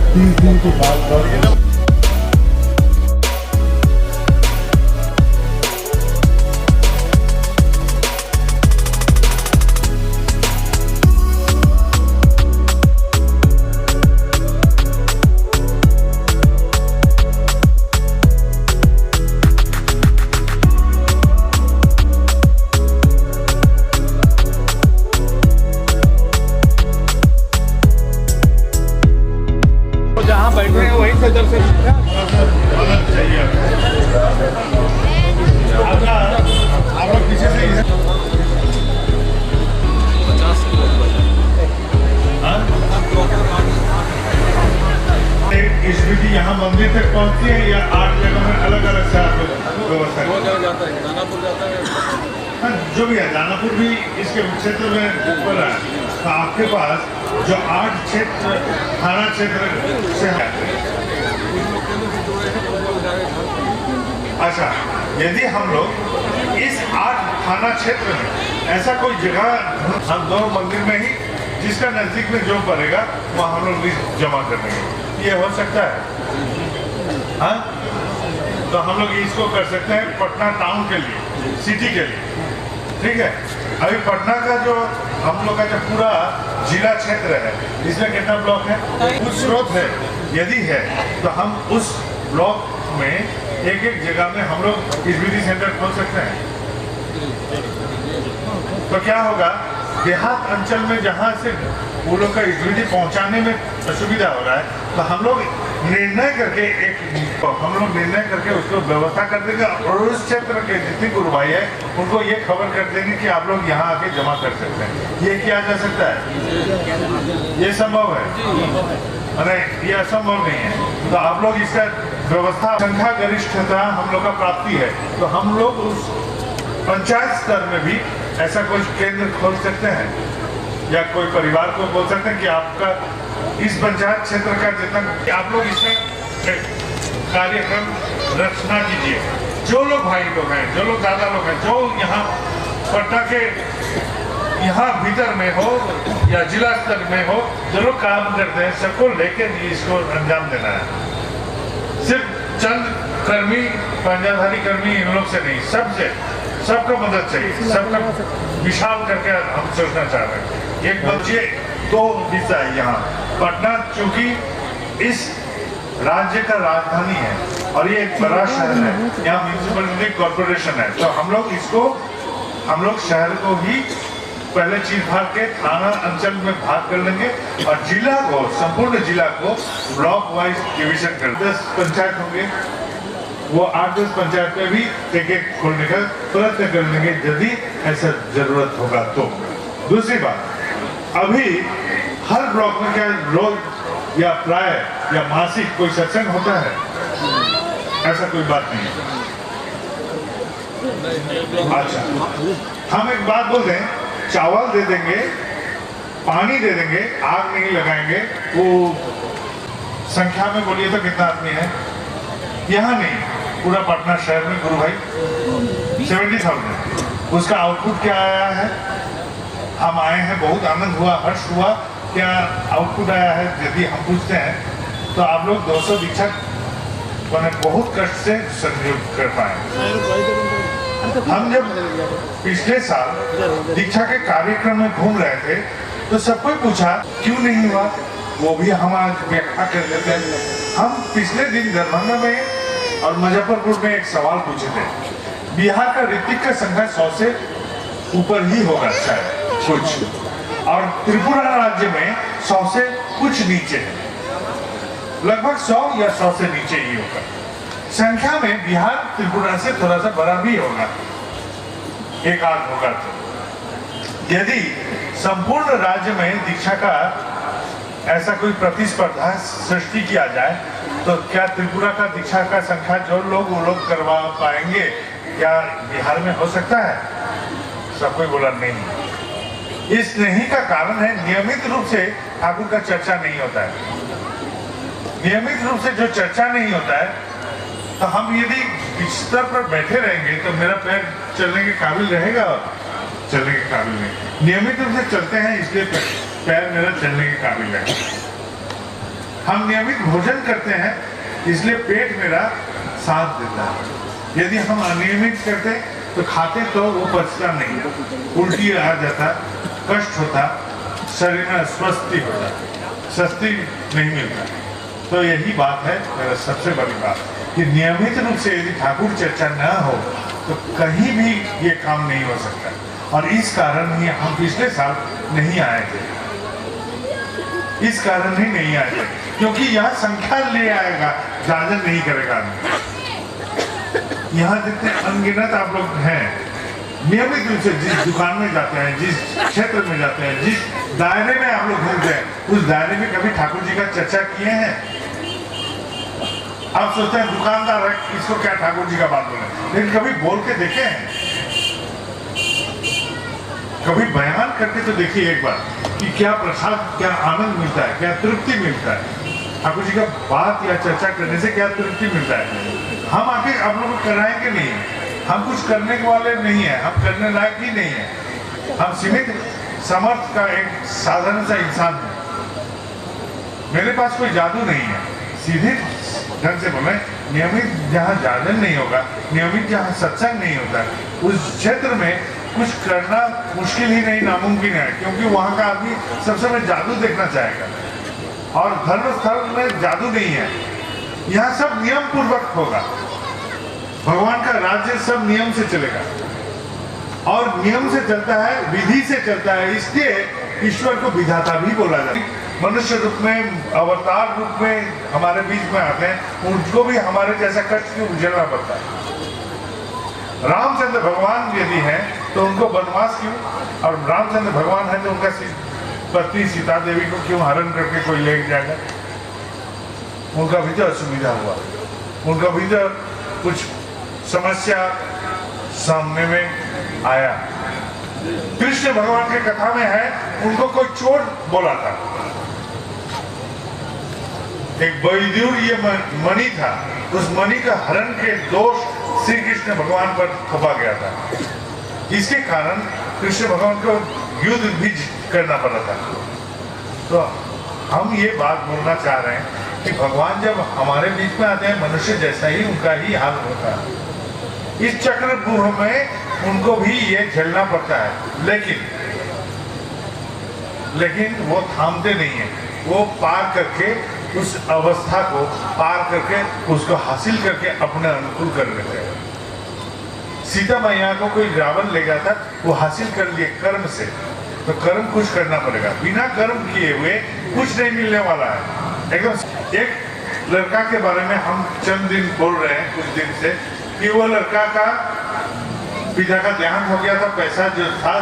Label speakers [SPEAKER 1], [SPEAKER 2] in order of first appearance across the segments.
[SPEAKER 1] 30 दिन के बाद
[SPEAKER 2] जहाँ बैठे हैं वहीं से जब से
[SPEAKER 1] चाहिए आप लोग पीछे से ही हैं।
[SPEAKER 2] 50 किलो
[SPEAKER 1] स्मृति यहाँ मंदिर तक पहुँचती है या 8 जगह में अलग अलग से आप लोग व्यवस्था
[SPEAKER 2] वो जगह जाता है, दानापुर जाता है।
[SPEAKER 1] हाँ, जो भी है दानापुर भी इसके क्षेत्र में ऊपर है। तो आपके पास जो 8 क्षेत्र थाना क्षेत्र से है, अच्छा, यदि हम लोग इस 8 थाना क्षेत्र में ऐसा कोई जगह हम दोनों मंदिर में ही जिसका नजदीक में जो पड़ेगा वहाँ हम लोग भी जमा कर देंगे, ये हो सकता है। हाँ, तो हम लोग इसको कर सकते हैं पटना टाउन के लिए, सिटी के लिए, ठीक है। अभी पटना का जो हम लोग का जो पूरा जिला क्षेत्र है, इसमें कितना ब्लॉक है, कुछ स्रोत है, यदि है तो हम उस ब्लॉक में एक एक जगह में हम लोग स्मृति सेंटर खोल सकते हैं। तो क्या होगा, देहात अंचल में जहाँ से वो लोग का स्मृति पहुँचाने में असुविधा हो रहा है, तो हम लोग निर्णय करके हम लोग निर्णय करके उसको व्यवस्था कर देंगे और उस क्षेत्र के जितने गुरु भाई है उनको ये खबर कर देंगे कि आप लोग यहाँ आके जमा कर सकते हैं। ये किया जा सकता है, ये संभव है, अरे ये असंभव नहीं है। तो आप लोग इसका व्यवस्था, संख्या गरिष्ठता हम लोग का प्राप्ति है, तो हम लोग उस पंचायत स्तर में भी ऐसा कोई केंद्र खोल सकते हैं या कोई परिवार को बोल सकते हैं कि आपका इस पंचायत क्षेत्र का जितना आप लोग इसका कार्यक्रम रचना कीजिए। जो लोग भाई लोग हैं, जो लोग दादा लोग हैं, जो यहाँ पटना के यहाँ भीतर में हो या जिला स्तर में हो, जो लोग काम करते हैं, सबको लेकर इसको अंजाम देना है। सिर्फ चंद कर्मी, पंजाधारी कर्मी इन लोग से नहीं, सबसे, सबको मदद चाहिए, सबका विशाल करके हम सोचना चाह रहे हैं। एक बच्चे दो हिस्सा है यहाँ। पटना चूंकि इस राज्य का राजधानी है और ये एक बड़ा शहर है, यहाँ म्यूनिसिपैलिटी कॉर्पोरेशन है, तो हम लोग शहर को ही पहले चीज भाग के थाना अंचल में भाग कर लेंगे और जिला को, संपूर्ण जिला को ब्लॉक वाइज डिवीजन कर 10 पंचायत होंगे, वो 8-10 पंचायत में भी एक खोलने का प्रयत्न कर लेंगे यदि ऐसा जरूरत होगा तो। दूसरी बात, अभी हर ब्लॉक में क्या रोज या प्राय या मासिक कोई सत्संग होता है? ऐसा कोई बात नहीं है। अच्छा, हम एक बात बोल दें, चावल दे देंगे, पानी दे देंगे, आग नहीं लगाएंगे। वो संख्या में बोलिए तो कितना आदमी है? यहाँ नहीं, पूरा पटना शहर में गुरु भाई 70,000। उसका आउटपुट क्या आया है? हम आए हैं, बहुत आनंद हुआ, हर्ष हुआ। क्या आउटपुट आया है यदि हम पूछते हैं तो आप लोग 200 दीक्षा बहुत कष्ट से संयोग कर पाए। हम जब पिछले साल दीक्षा के कार्यक्रम में घूम रहे थे तो सबको पूछा क्यों नहीं हुआ, वो भी हम आज व्याख्या कर देते हैं। हम पिछले दिन दरभंगा में और मुजफ्फरपुर में एक सवाल पूछे थे, बिहार का ऋतिक का संख्या 100 से ऊपर ही होगा शायद कुछ, और त्रिपुरा राज्य में 100 से कुछ नीचे है, लगभग 100 या 100 से नीचे ही होगा। संख्या में बिहार त्रिपुरा से थोड़ा सा बड़ा भी होगा, एक आध होगा। तो यदि संपूर्ण राज्य में दीक्षा का ऐसा कोई प्रतिस्पर्धा सृष्टि किया जाए तो क्या त्रिपुरा का दीक्षा का संख्या जो लोग वो लोग करवा पाएंगे, क्या बिहार में हो सकता है? सब कोई बोला नहीं। इस नहीं का कारण है नियमित रूप से ठाकुर का चर्चा नहीं होता है। नियमित रूप से जो चर्चा नहीं होता है तो हम यदि बिस्तर पर बैठे रहेंगे तो मेरा पैर चलने के काबिल रहेगा? चलने के काबिल नहीं। नियमित रूप से चलते हैं इसलिए पैर मेरा चलने के काबिल है। हम नियमित भोजन करते हैं इसलिए पेट मेरा साथ देता है। यदि हम अनियमित करते तो खाते तो वो पचता नहीं, उल्टी आ जाता, कष्ट होता, शरीर में अस्वस्थी होता, सस्ती नहीं मिलता। तो यही बात है मेरा सबसे बड़ी बात कि नियमित रूप से यदि ठाकुर चर्चा न हो तो कहीं भी ये काम नहीं हो सकता। और इस कारण ही हम पिछले साल नहीं आए थे, इस कारण ही नहीं आए थे क्योंकि यहाँ संख्या ले आएगा, जाजन नहीं करेगा। यहाँ जितने अनगिनत आप लोग हैं, नियमित रूप से जिस दुकान में जाते हैं, जिस क्षेत्र में जाते हैं, जिस दायरे में आप लोग घूमते हैं, उस दायरे में कभी ठाकुर जी का चर्चा किए हैं? आप सोचते हैं दुकानदार है, इसको क्या ठाकुर जी का बात बोले, लेकिन कभी बोल के देखे हैं? कभी बयान करके तो देखिए एक बार कि क्या प्रसाद, क्या आनंद मिलता है, क्या तृप्ति मिलता है। ठाकुर जी का बात या चर्चा करने से क्या तृप्ति मिलता है। हम आके आप लोग को कराएंगे नहीं, हम कुछ करने वाले नहीं है, हम करने लायक ही नहीं है। हम सीमित समर्थ का एक साधारण सा इंसान है। मेरे पास कोई जादू नहीं है, सीधे ढंग से बोले, नियमित जहाँ जागरण नहीं होगा, नियमित जहाँ सत्संग नहीं होता, उस क्षेत्र में कुछ करना मुश्किल ही नहीं, नामुमकिन है, क्योंकि वहाँ का आदमी सबसे पहले जादू देखना चाहेगा। और धर्म स्थल में जादू नहीं है, यहाँ सब नियम पूर्वक होगा। भगवान का राज्य सब नियम से चलेगा और नियम से चलता है, विधि से चलता है, इसलिए ईश्वर को विधाता भी बोला जाता है। मनुष्य रूप में, अवतार रूप में हमारे बीच में आते हैं, उनको भी हमारे जैसा कष्ट क्यों झेलना पड़ता है? रामचंद्र भगवान यदि हैं तो उनको वनवास क्यों? और रामचंद्र भगवान है तो उनका पत्नी सीता देवी को क्यों हरण करके कोई ले जाएगा? उनका भी तो असुविधा हुआ, उनका भी तो कुछ समस्या सामने में आया। कृष्ण भगवान के कथा में है, उनको कोई चोर बोला था, एक वैदुर्य मणि था, उस मणि का हरण के दोष श्री कृष्ण भगवान पर थोपा गया था। इसके कारण कृष्ण भगवान को युद्ध भी करना पड़ा था। तो हम ये बात बोलना चाह रहे हैं कि भगवान जब हमारे बीच में आते हैं, मनुष्य जैसा ही उनका ही हाल होता है। इस चक्रव्यूह में उनको भी ये झेलना पड़ता है, लेकिन वो थामते नहीं है, वो पार करके उस अवस्था को पार करके उसको हासिल करके अपने अनुकूल कर लेते हैं। सीता मैया को कोई रावण ले गया था, वो हासिल कर लिए कर्म से, तो कर्म कुछ करना पड़ेगा, बिना कर्म किए हुए कुछ नहीं मिलने वाला है। एकदम एक लड़का के बारे में हम चंद दिन बोल रहे हैं कुछ दिन से कि वो लड़का का पिता का देहांत हो गया था, पैसा जो था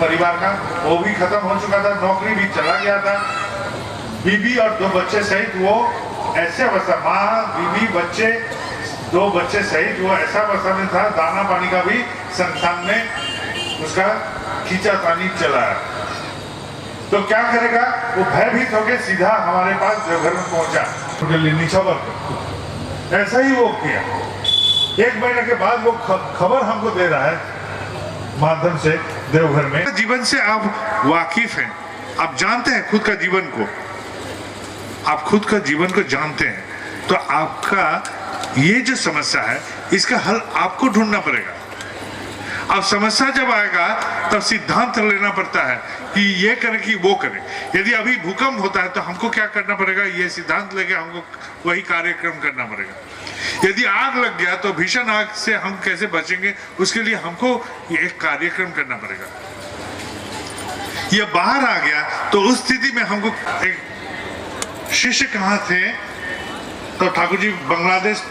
[SPEAKER 1] परिवार का वो भी खत्म हो चुका था, नौकरी भी चला गया था, बीबी और 2 बच्चे सहित वो ऐसे अवस्था, माँ बीबी बच्चे 2 बच्चे सहित वो ऐसा अवस्था में था, दाना पानी का भी संस्थान में उसका खींचातानी चला है। तो क्या करेगा? वो भयभीत होकर सीधा हमारे पास घर में पहुंचा, नीचावर ऐसा ही वो किया। 1 महीने के बाद वो खबर हमको दे रहा है माध्यम से देवघर में। जीवन से आप वाकिफ हैं, आप जानते हैं खुद का जीवन को, आप खुद का जीवन को जानते हैं, तो आपका ये जो समस्या है इसका हल आपको ढूंढना पड़ेगा। अब समस्या जब आएगा तब सिद्धांत लेना पड़ता है कि ये करें कि वो करें। यदि अभी भूकंप होता है तो हमको क्या करना पड़ेगा? ये सिद्धांत लेके हमको वही कार्यक्रम करना पड़ेगा। यदि आग लग गया तो भीषण आग से हम कैसे बचेंगे, उसके लिए हमको एक कार्यक्रम करना पड़ेगा। ये बाहर आ गया तो उस स्थिति में हमको एक शिष्य कहाँ थे, तो ठाकुर जी बांग्लादेश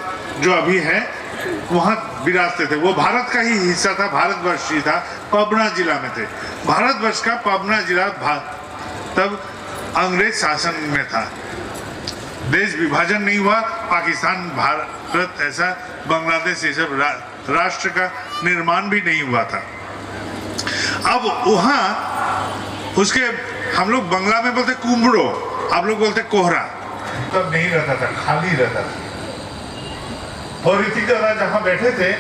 [SPEAKER 1] जो अभी है वहां विराजते थे, वो भारत का ही हिस्सा था, भारतवर्ष ही था, पबना जिला में थे। भारतवर्ष का पबना जिला तब अंग्रेज शासन में था, देश विभाजन नहीं हुआ, पाकिस्तान भारत ऐसा बांग्लादेश ये सब राष्ट्र का निर्माण भी नहीं हुआ था। अब वहां उसके हम लोग बंगला में बोलते कुम्बड़ो, आप लोग बोलते कोहरा, तब नहीं रहता था, खाली रहता था। और ऋतिक दादा जहाँ बैठे थे,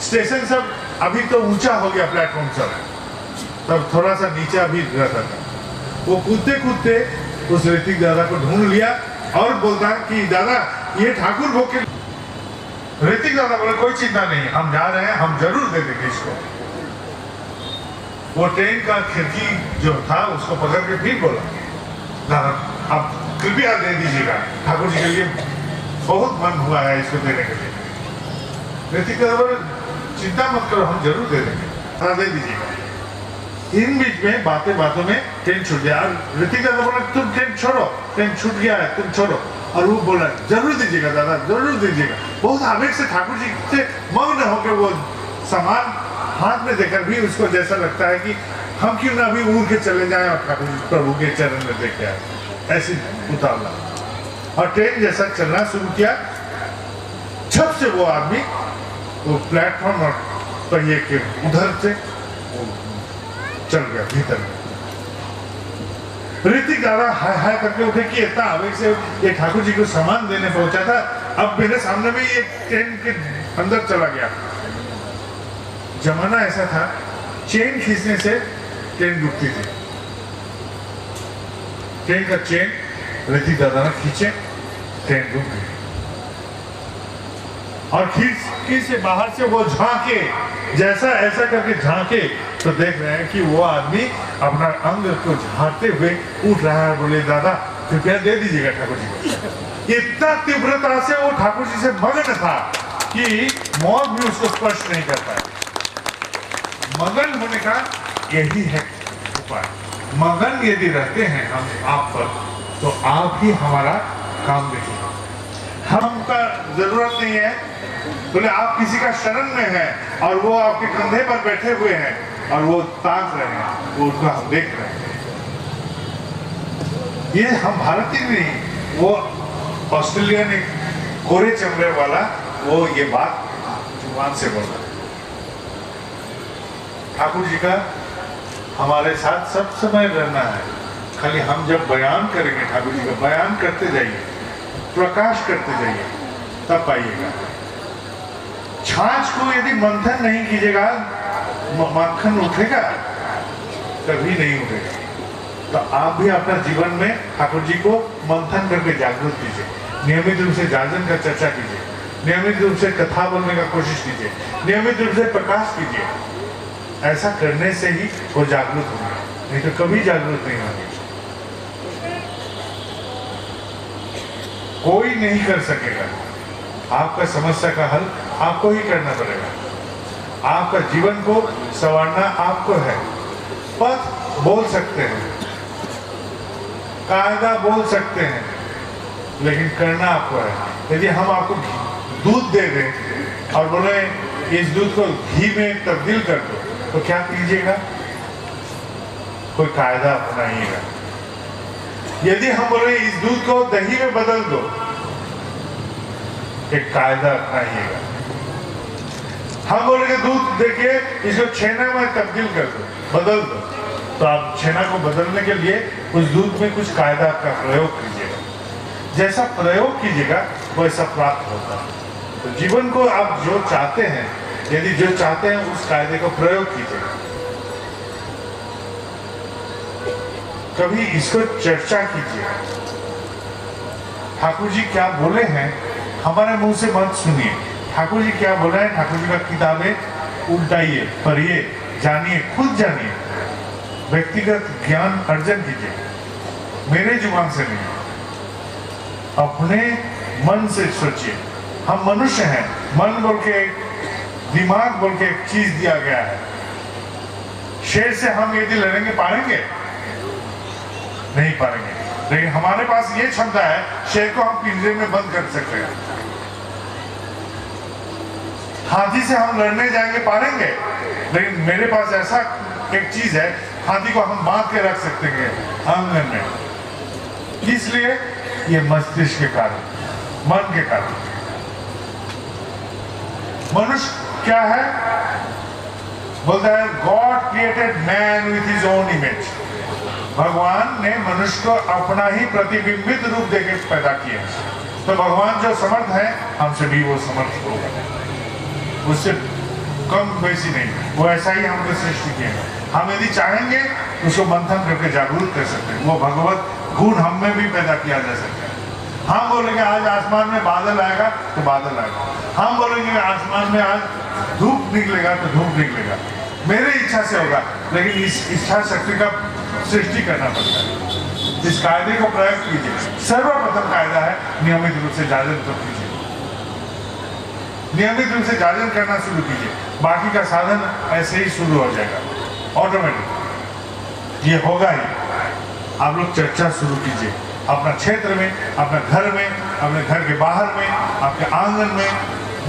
[SPEAKER 1] स्टेशन सब अभी तो ऊंचा हो गया, प्लेटफॉर्म सब, तब थोड़ा सा नीचा भी रहता था। वो कूदते कूदते उस ऋतिक दादा को ढूंढ लिया और बोलता कि दादा ये ठाकुर भोग के। ऋतिक दादा बोले कोई चिंता नहीं, हम जा रहे हैं, हम जरूर दे देंगे इसको। वो ट्रेन का खिड़की जो था उसको पकड़ के फिर बोला, दादा आप कृपया दे दीजिएगा, ठाकुर जी के लिए बहुत मन हुआ है इसको देने के लिए। ऋतिक दादा बोले चिंता मत करो, हम जरूर दे देंगे, हाँ दे दीजिएगा। इन बीच में बातें बातों में ट्रेन छूट गया। ऋतिक दादा बोला तुम ट्रेन छोड़ो, ट्रेन छूट गया है, तुम छोड़ो। और वो बोला जरूर दीजिएगा दादा, जरूर दीजिएगा। बहुत आवेग से ठाकुर जी से मग्न होकर वो सामान हाथ में देकर भी उसको जैसा लगता है कि हम क्यों ना अभी उड़ के चले जाएं और ठाकुर प्रभु के चरण में देखे आए, ऐसी उतावला। और ट्रेन जैसा चलना शुरू किया, छत से वो आदमी वो प्लेटफॉर्म और पहिए के उधर से चल गया भीतर में। ऋतिक दादा हाय हाय करके उठे कि इतना आवेग से ये ठाकुर जी को सामान देने पहुंचा था, अब मेरे सामने में ये ट्रेन के अंदर चला गया। जमाना ऐसा था, चेन खींचने से ट्रेन रुकती थी। ट्रेन का चेन ऋतिक दादा ने खींचे, ट्रेन रुक गई। और खिड़की से बाहर से वो झांके, जैसा ऐसा करके झांके तो देख रहे हैं कि वो आदमी अपना अंग को झाड़ते हुए उठ रहा है। बोले दादा कृपया दे दीजिएगा ठाकुर जी को। इतना तीव्रता से वो ठाकुर जी से मगन था कि मौत भी उसको स्पर्श नहीं कर पाया। मगन होने का यही है उपाय। मगन यदि रहते हैं हम आप पर तो आप ही हमारा काम देखिए। हमका जरूरत नहीं है, बोले आप किसी का शरण में हैं और वो आपके कंधे पर बैठे हुए हैं और वो ताक रहे हैं, वो उनको हम देख रहे हैं। ये हम भारतीय नहीं, वो ऑस्ट्रेलियन एक कोरे चमड़े वाला वो ये बात जुबान से बोला। ठाकुर जी का हमारे साथ सब समय रहना है, खाली हम जब बयान करेंगे ठाकुर जी का, बयान करते जाइए, प्रकाश करते जाइए, तब पाइएगा। छाछ को यदि मंथन नहीं कीजिएगा, मक्खन उठेगा? कभी नहीं उठेगा। तो आप भी अपना जीवन में ठाकुर जी को मंथन करके जागरूक कीजिए, नियमित रूप से जाजन का चर्चा कीजिए, नियमित रूप से कथा बोलने का कोशिश कीजिए, नियमित रूप से प्रकाश कीजिए। ऐसा करने से ही वो जागरूक होंगे, नहीं तो कभी जागरूक नहीं होंगे। कोई नहीं कर सकेगा। आपका समस्या का हल आपको ही करना पड़ेगा। आपका जीवन को संवारना आपको है। पथ बोल सकते हैं, कायदा बोल सकते हैं, लेकिन करना आपको है। यदि हम आपको दूध दे दें और बोले इस दूध को घी में तब्दील कर दो, तो क्या कीजिएगा? कोई कायदा अपनाइएगा। यदि हम बोले इस दूध को दही में बदल दो, एक कायदा अपनाइएगा। हम बोलेंगे दूध देखिए इसको छेना में तब्दील कर दो, बदल दो, तो आप छेना को बदलने के लिए उस दूध में कुछ कायदा का प्रयोग कीजिएगा। जैसा प्रयोग कीजिएगा वैसा प्राप्त होता है। तो जीवन को आप जो चाहते हैं, यदि जो चाहते हैं उस कायदे को प्रयोग कीजिएगा। कभी इसको चर्चा कीजिए। ठाकुर जी क्या बोले हैं हमारे मुंह से मत सुनिए। ठाकुर जी क्या बोल रहे हैं, ठाकुर जी का किताबें उल्टाइए, पढ़िए, जानिए, खुद जानिए, व्यक्तिगत ज्ञान अर्जन कीजिए। मेरे जुबान से नहीं, अपने मन से सोचिए। हम मनुष्य हैं, मन बोल के, दिमाग बोल के एक चीज दिया गया है। शेर से हम यदि लड़ेंगे पाएंगे? नहीं पाएंगे। लेकिन हमारे पास ये क्षमता है, शेर को हम पिंजरे में बंद कर सकते हैं। हाथी से हम लड़ने जाएंगे, पालेंगे? लेकिन मेरे पास ऐसा एक चीज है, हाथी को हम बांध के रख सकते हैं आंगन में। इसलिए ये मस्तिष्क के कारण, मन के कारण। मनुष्य क्या है? बोलता है God created man with his own image. भगवान ने मनुष्य को अपना ही प्रतिबिंबित रूप देकर पैदा किया। तो भगवान जो समर्थ है, हमसे भी वो समर्थ होगा, उससे कम वैसी नहीं। वो ऐसा ही हमको सृष्टि किया है। हम यदि चाहेंगे उसको मंथन करके जागरूक कर सकते हैं। वो भगवत गुण हम में भी पैदा किया जा सकता है। हम बोलेंगे आज आसमान में बादल आएगा तो बादल आएगा। हम बोलेंगे आसमान में आज धूप निकलेगा तो धूप निकलेगा। मेरे इच्छा से होगा, लेकिन इस इच्छा शक्ति का सृष्टि करना पड़ता है। इस कायदे को प्रयोग कीजिए। सर्वप्रथम कायदा है नियमित रूप से जागरण तो कीजिए, नियमित रूप से जागरण करना शुरू कीजिए। बाकी का साधन ऐसे ही शुरू हो जाएगा ऑटोमेटिक। ये होगा ही। आप लोग चर्चा शुरू कीजिए अपना क्षेत्र में, अपने घर में, अपने घर के बाहर में, आपके आंगन में,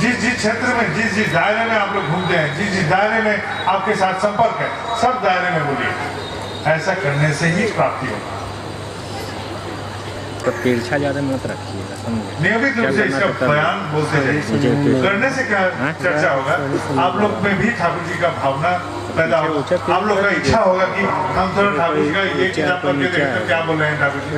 [SPEAKER 1] जिस जिस क्षेत्र में, जिस जिस दायरे में आप लोग घूमते हैं, जिस जिस दायरे में आपके साथ संपर्क है, सब दायरे में बोलिए। ऐसा करने से ही प्राप्ति होगी।
[SPEAKER 3] तो तिरछा ज्यादा मत रखिएगा, समझे?
[SPEAKER 1] नियमित रूप से इसका बयान बोलते जाइए। करने से क्या चर्चा होगा? आप लोग में भी ठाकुर जी का भावना पैदा होगा। आप लोग का इच्छा होगा कि हम थोड़ा ठाकुर जी का ये किताब पढ़ के देखें तो क्या बोल रहे हैं ठाकुर जी,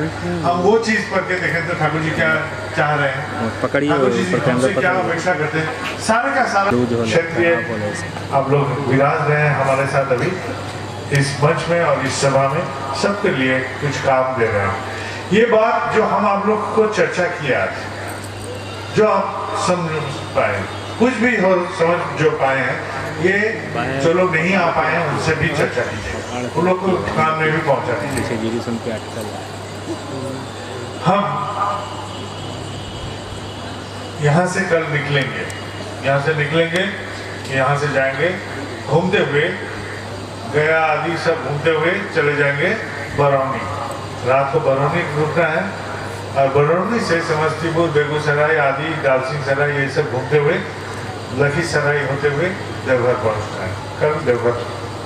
[SPEAKER 1] हम वो चीज पढ़ के देखें तो ठाकुर जी क्या चाह रहे हैं,
[SPEAKER 3] पकड़िए
[SPEAKER 1] ठाकुर जी हमसे क्या अपेक्षा करते हैं। सारे का सारा क्षेत्रीय आप लोग विराज रहे हैं हमारे साथ अभी इस मंच में और इस सभा में, सबके लिए कुछ काम दे रहे हैं। ये बात जो हम आप लोग को चर्चा किया, जो आप समझ पाए, कुछ भी हो समझ जो पाए हैं, ये जो लोग नहीं आ पाए हैं उनसे भी चर्चा कीजिए, उन लोग को काम में भी पहुंचा दीजिए। हम यहाँ से कल निकलेंगे, यहाँ से निकलेंगे, यहाँ से जाएंगे घूमते हुए, गया आदि सब घूमते हुए चले जाएंगे बरौनी। रात को बरौनी रुकना है और बरौनी से समस्तीपुर, बेगूसराय आदि, दालसिंहसराय ये सब घूमते हुए लखीसराय होते हुए देवघर पहुंचना है। कल देवघर,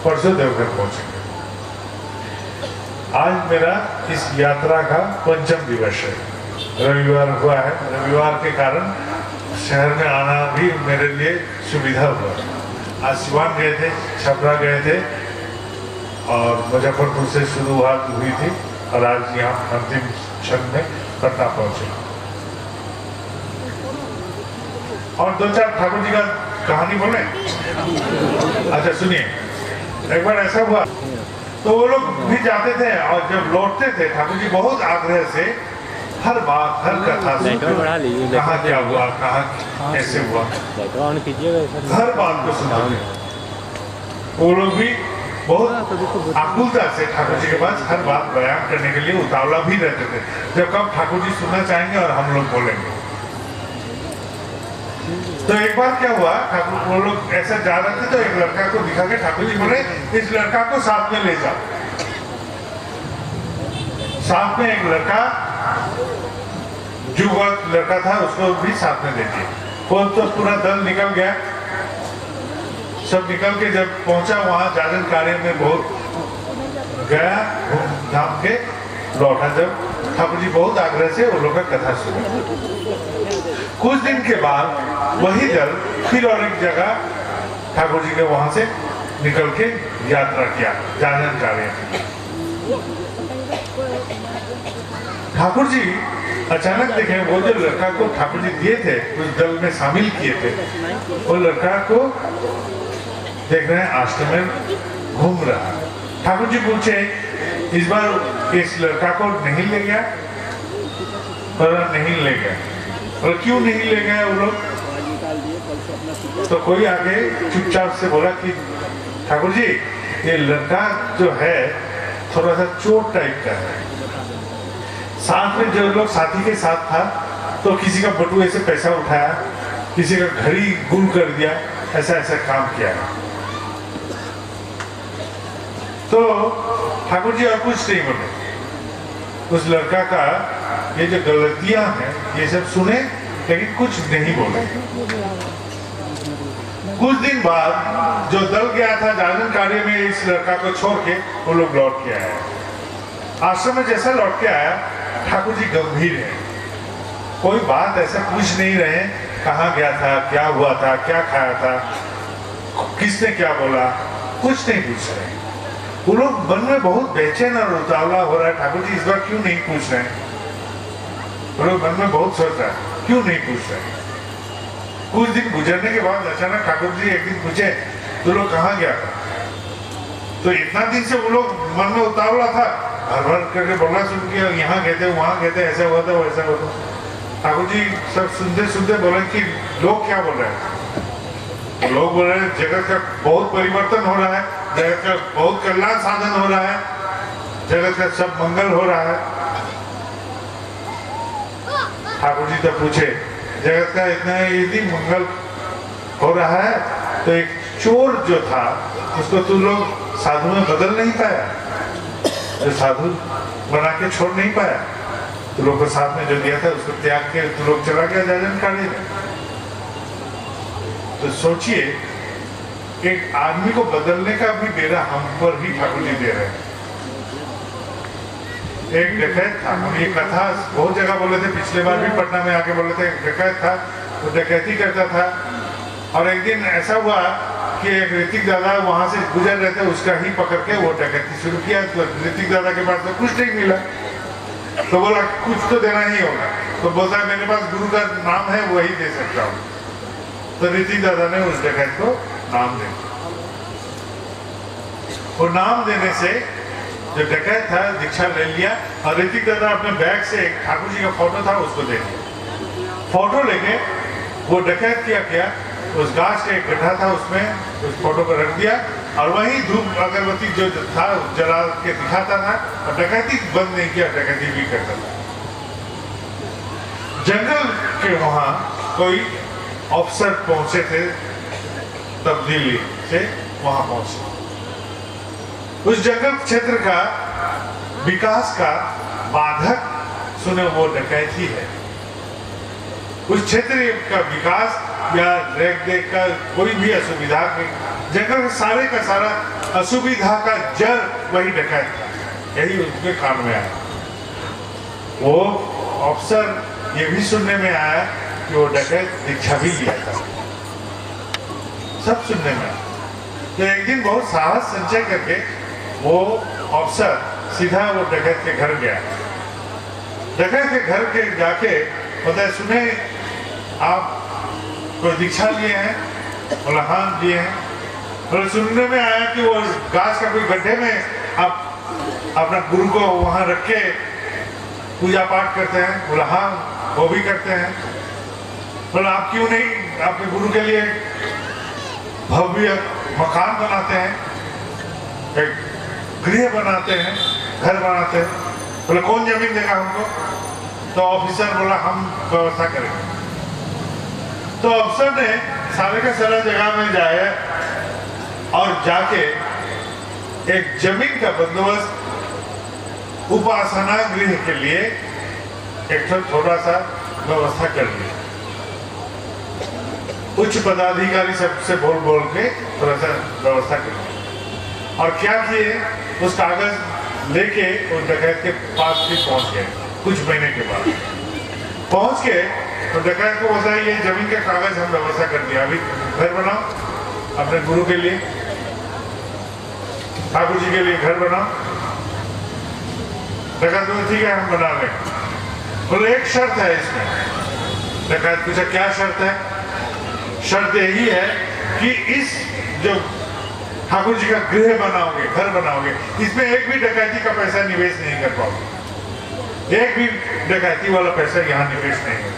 [SPEAKER 1] परसों देवघर पहुंचेंगे। आज मेरा इस यात्रा का 5वां दिवस है। रविवार हुआ है, रविवार के कारण शहर में आना भी मेरे लिए सुविधा हुआ। आज सिवान गए थे, छपरा गए थे और मुजफ्फरपुर से शुरुआत हुई थी और आज यहाँ अंतिम क्षण में पटना पहुंचे। और 2-4 ठाकुर जी का कहानी बोले। अच्छा सुनिए, एक बार ऐसा हुआ तो वो लोग भी जाते थे और जब लौटते थे ठाकुर जी बहुत आग्रह से हर बात, हर कथा सुनते, कहाँ क्या हुआ, कहाँ कैसे हुआ, हर बात को सुनते थे। वो लोग भी बहुत आकुलता से ठाकुर जी के पास हर बात बयान करने के लिए उतावला भी रहते थे, जब कब ठाकुर जी सुनना चाहेंगे और हम लोग बोलेंगे। तो एक बार क्या हुआ, ठाकुर वो लोग ऐसा जा रहे थे तो एक लड़का को दिखा के ठाकुर जी बोले इस लड़का को साथ में ले जाओ। साथ में एक लड़का, युवक लड़का था, उसको भी साथ में ले गए। वो तो पूरा दल निकल गया। सब निकल के जब पहुंचा वहां जाजन कार्य में बहुत गया, घूम घाम के लौटा। जब ठाकुर जी बहुत आग्रह से वो लोग का कथा सुना। कुछ दिन के बाद वही दल फिर और एक जगह ठाकुर जी के वहां से निकल के यात्रा किया जाजन कार्य। ठाकुर जी अचानक देखे वो जो लड़का को ठाकुर जी दिए थे, उस दल में शामिल किए थे, वो लड़का को देख रहे हैं आश्रम में घूम रहा। ठाकुर जी पूछे इस बार इस लड़का को नहीं ले गया? पर नहीं ले गया। और क्यों नहीं ले गए वो लोग? तो कोई आगे चुपचाप से बोला कि ठाकुर जी ये लड़का जो है थोड़ा सा चोट टाइप का है। साथ में जो लोग साथी के साथ था तो किसी का बटुए से पैसा उठाया, किसी का घड़ी गुम कर दिया, ऐसा ऐसा काम किया है। तो ठाकुर जी और कुछ नहीं बोले। उस लड़का का ये जो गलतियां हैं ये सब सुने लेकिन कुछ नहीं बोले। कुछ दिन बाद जो दल गया था जाजन कार्य में, इस लड़का को छोड़ के वो लोग लौट के आए। आश्रम में जैसा लौट के आया ठाकुर जी गंभीर है, कोई बात ऐसा पूछ नहीं रहे, कहाँ गया था, क्या हुआ था, क्या खाया था, किसने क्या बोला, कुछ नहीं पूछ रहे। वो लोग मन में बहुत बेचैन और उतावला हो रहा है, ठाकुर जी इस बार क्यों नहीं पूछ रहे। वो लोग मन में बहुत सोच रहा है क्यों नहीं पूछ रहे। कुछ दिन गुजरने के बाद अचानक ठाकुर जी एक दिन पूछे तो लोग कहाँ गया था। तो इतना दिन से वो लोग मन में उतावला था, हर बार करके बोलना सुन के यहाँ गए थे, वहां गए थे, ऐसा हुआ था, वैसा हुआ था। ठाकुर जी सब सुनते सुनते बोले कि लोग क्या बोल रहे हैं। लोग बोल रहे हैं जगत का बहुत परिवर्तन हो रहा है, जगत का बहुत कल्याण साधन हो रहा है, जगत का सब मंगल हो रहा है। ठाकुर जी तो पूछे जगत का इतना यदि मंगल हो रहा है तो एक चोर जो था उसको तू लोग साधु में बदल नहीं पाया, जो साधु बना के छोड़ नहीं पाया, तू लोग को साथ में जो दिया था उसको त्याग के तू लोग चला गया जाजन कार्य में। तो सोचिए एक आदमी को बदलने का भी बेरा हम पर ही ठाकुर जी दे रहे हैं। एक डकैत था, हम ये कथा बहुत जगह बोले थे, पिछले बार भी पटना में आके बोले थे। एक डकैत था, वो डकैती करता था और एक दिन ऐसा हुआ कि एक ऋतिक दादा वहां से गुजर रहे थे, उसका ही पकड़ के वो डकैती शुरू किया। तो ऋतिक दादा के पास तो कुछ नहीं मिला, तो बोला कुछ तो देना ही होगा। तो बोलता है मेरे पास गुरु का नाम है, वही दे सकता हूँ। तो ऋतिक दादा ने उस डकैत को नाम दे, वो नाम देने से जो डकैत था दीक्षा ले लिया और ऋतिक दादा अपने बैग से एक ठाकुर जी का फोटो था उसको दे दिया। फोटो लेके वो डकैत क्या उस गाछ का एक गड्ढा था उसमें उस फोटो को रख दिया और वही धूप अगरबत्ती जो था जला के दिखाता था और डकैती बंद नहीं किया, डकैती भी करता था। जंगल के वहां कोई अफसर पहुंचे थे तब्दीली से, वहां पहुंचे। उस जंगल क्षेत्र का विकास का बाधक सुने वो डकैती है। उस क्षेत्र का विकास या रेख देख का कोई भी असुविधा की जगह सारे का सारा असुविधा का जड़ वही डकैत था, यही उसके कान में आया। वो अफसर ये भी सुनने में आया कि वो डकैत दीक्षा भी लिया था, सब सुनने में आया। तो एक दिन बहुत साहस संचय करके वो अफसर सीधा वो डकैत के घर गया। डकैत के घर के जाके बोलता सुने आप कोई दीक्षा लिए हैं? बोला हाँ लिए हैं। बोले सुनने में आया कि वो गाछ का कोई गड्ढे में आप अपना गुरु को वहां रख के पूजा पाठ करते हैं। बोला हाँ वो भी करते हैं। बोला आप क्यों नहीं अपने गुरु के लिए भव्य मकान बनाते हैं, एक गृह बनाते हैं, घर बनाते हैं। बोले कौन जमीन देगा हमको? तो ऑफिसर बोला हम व्यवस्था करेंगे। तो अफसर ने सारे का सारा जगह में जाए और जाके एक जमीन का बंदोबस्त उपासना गृह के लिए एक थोड़ा सा व्यवस्था कर लिया। उच्च पदाधिकारी सबसे बोल के थोड़ा सा व्यवस्था कर लिया। और क्या किए, उस कागज लेके उस डकैत के पास भी पहुंच गए। कुछ महीने के बाद पहुंच के तो डकैत को बोलता है ये जमीन का कागज हम व्यवस्था कर दिया, अभी घर बनाओ अपने गुरु के लिए, ठाकुर जी के लिए घर बनाओ। डकैत को ठीक है हम बना लें। बोले एक शर्त है इसमें। डकैत पूछा क्या शर्त है? शर्त यही है कि इस जो ठाकुर जी का गृह बनाओगे, घर बनाओगे, इसमें एक भी डकैती का पैसा निवेश नहीं कर पाओगे, एक भी डकैती वाला पैसा यहाँ निवेश नहीं होगा।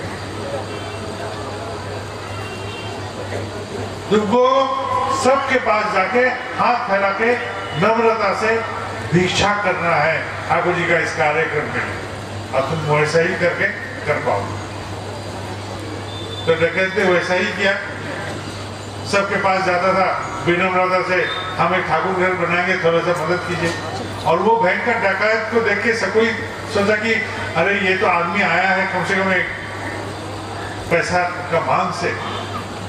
[SPEAKER 1] तुमको सबके पास जाके हाथ फैला के नम्रता से भिक्षा करना है ठाकुर जी का इस कार्यक्रम में, और तुम वैसा ही करके कर पाओगे। तो डकैत ने वैसा ही किया, सबके पास जाता था विनम्रता से, हम एक ठाकुर घर बनाएंगे, थोड़ा सा मदद कीजिए। और वो भयंकर डकैत को देख के सब कोई सोचा कि अरे ये तो आदमी आया है कम से कम एक पैसा का मांग से,